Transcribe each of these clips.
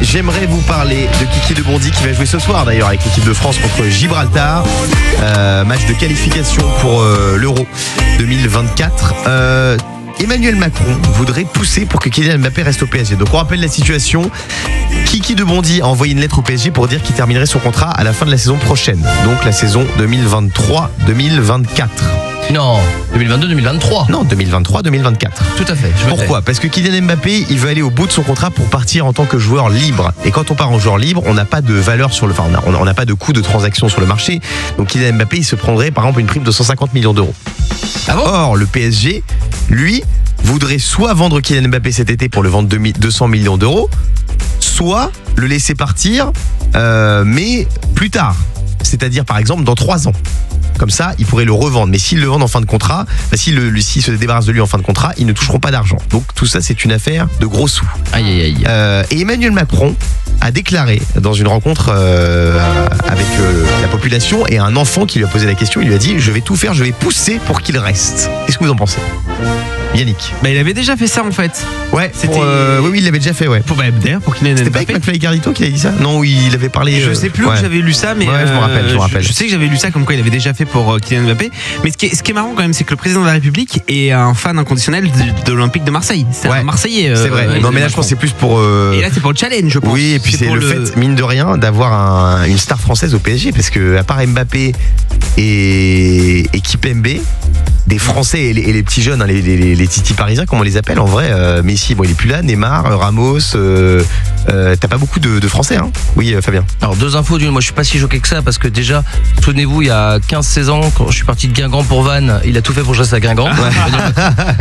j'aimerais vous parler de Kiki de Bondy qui va jouer ce soir d'ailleurs avec l'équipe de France contre Gibraltar. Match de qualification pour l'Euro 2024. Emmanuel Macron voudrait pousser pour que Kylian Mbappé reste au PSG. Donc on rappelle la situation. Kiki de Bondy a envoyé une lettre au PSG pour dire qu'il terminerait son contrat à la fin de la saison prochaine. Donc la saison 2023-2024. Non, 2022-2023. Non, 2023-2024. Tout à fait. Pourquoi ? Parce que Kylian Mbappé, il veut aller au bout de son contrat pour partir en tant que joueur libre. Et quand on part en joueur libre, on n'a pas de valeur sur le, enfin, on n'a pas de coût de transaction sur le marché. Donc Kylian Mbappé, il se prendrait par exemple une prime de 150 millions d'euros. Ah bon ? Or, le PSG, lui, voudrait soit vendre Kylian Mbappé cet été pour le vendre 200 millions d'euros, soit le laisser partir, mais plus tard. C'est-à-dire par exemple dans 3 ans. Comme ça, ils pourraient le revendre. Mais s'ils le vendent en fin de contrat, s'ils se débarrassent de lui en fin de contrat, ils ne toucheront pas d'argent. Donc tout ça, c'est une affaire de gros sous. Aïe, aïe, aïe. Et Emmanuel Macron a déclaré dans une rencontre avec la population et un enfant qui lui a posé la question, il lui a dit « Je vais tout faire, je vais pousser pour qu'il reste ». Qu'est-ce que vous en pensez ? Yannick. Bah il avait déjà fait ça en fait. Ouais, c'était oui, il l'avait déjà fait, ouais. D'ailleurs pour Kylian C'était pas Mbappé. avec McFly et Carlito qu'il avait dit ça ? Non, oui, il avait parlé. Je sais plus où j'avais lu ça, mais ouais, je me rappelle. Je sais que j'avais lu ça comme quoi il avait déjà fait pour Kylian Mbappé. Mais ce qui est marrant quand même, c'est que le président de la République est un fan inconditionnel de l'Olympique de Marseille. C'est un Marseillais. C'est vrai. Non, mais là je pense que c'est plus pour. Et là c'est pour le challenge, je pense. Oui, et puis c'est le fait, mine de rien, d'avoir une star française au PSG, parce que à part Mbappé et Kipembe, des Français et les petits jeunes, hein, les titis parisiens, comme on les appelle en vrai, Messi, bon il est plus là, Neymar, Ramos, t'as pas beaucoup de Français, hein. Oui, Fabien. Alors 2 infos d'une, moi je suis pas si choqué que ça parce que déjà, souvenez-vous, il y a 15-16 ans, quand je suis parti de Guingamp pour Vannes, il a tout fait pour que je reste à Guingamp.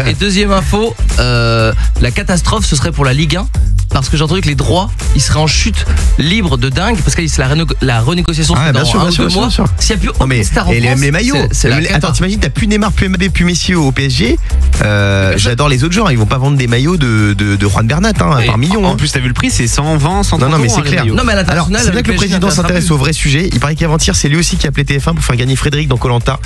Et deuxième info, la catastrophe ce serait pour la Ligue 1. Parce que j'ai entendu que les droits, ils seraient en chute libre de dingue, parce que c'est la renégociation dans bien sûr, un ou 2 mois. S'il n'y a plus aucune star en France, les maillots. Attends, t'imagines, t'as plus Neymar, plus Mbappé, plus Messi au PSG. J'adore les autres joueurs, ils vont pas vendre des maillots de Juan Bernat par million. En plus, t'as vu le prix, c'est 120, 130 Non, mais c'est clair. Non, mais à l'international, c'est bien que le président s'intéresse au vrai sujet. Il paraît qu'avant-hier, c'est lui aussi qui a appelé TF1 pour faire gagner Frédéric dans Koh-Lanta.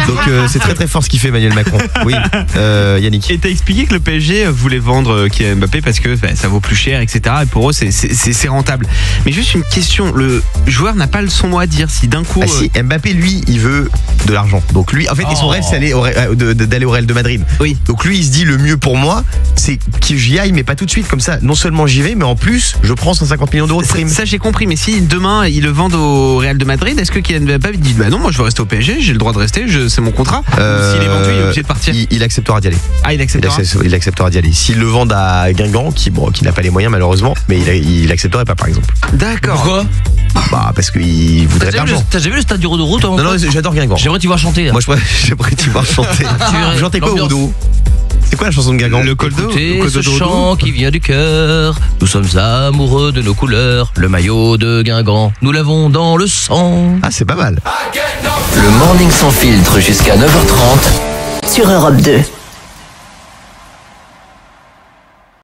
Donc c'est très très fort ce qu'il fait Emmanuel Macron. Oui, Yannick. Et t'as expliqué que le PSG voulait vendre Kylian Mbappé parce que ça vaut plus cher, etc. Et pour eux, c'est rentable. Mais juste une question, le joueur n'a pas son mot à dire si d'un coup. Si, Mbappé, lui, il veut de l'argent. Donc lui, en fait, et son rêve, c'est d'aller au Real de Madrid. Oui. Donc lui, il se dit le mieux pour moi, c'est que j'y aille, mais pas tout de suite. Comme ça, non seulement j'y vais, mais en plus, je prends 150 millions d'euros de prime. Ça, j'ai compris. Mais si demain ils le vendent au Real de Madrid, est-ce que Kylian Mbappé dit bah non, moi je veux rester au PSG, j'ai le droit de rester, c'est mon contrat. Ou s'il est vendu, il est obligé de partir. Il acceptera d'y aller. Ah, il acceptera d'y aller. S'ils le vendent à Guingamp, qui n'a pas les moyens malheureusement, mais il accepterait pas par exemple. D'accord. Pourquoi ? Parce qu'il voudrait de l'argent. T'as déjà vu le stade du Roux toi ? Non, j'adore Guingamp. J'aimerais t'y voir chanter. Moi j'aimerais t'y voir chanter. Vous chantez quoi au dos ? C'est quoi la chanson de Guingamp ? Le col d'eau. Écoutez ce chant qui vient du cœur. Nous sommes amoureux de nos couleurs. Le maillot de Guingamp, nous l'avons dans le sang. Ah, c'est pas mal. Le morning sans filtre jusqu'à 9h30 sur Europe 2.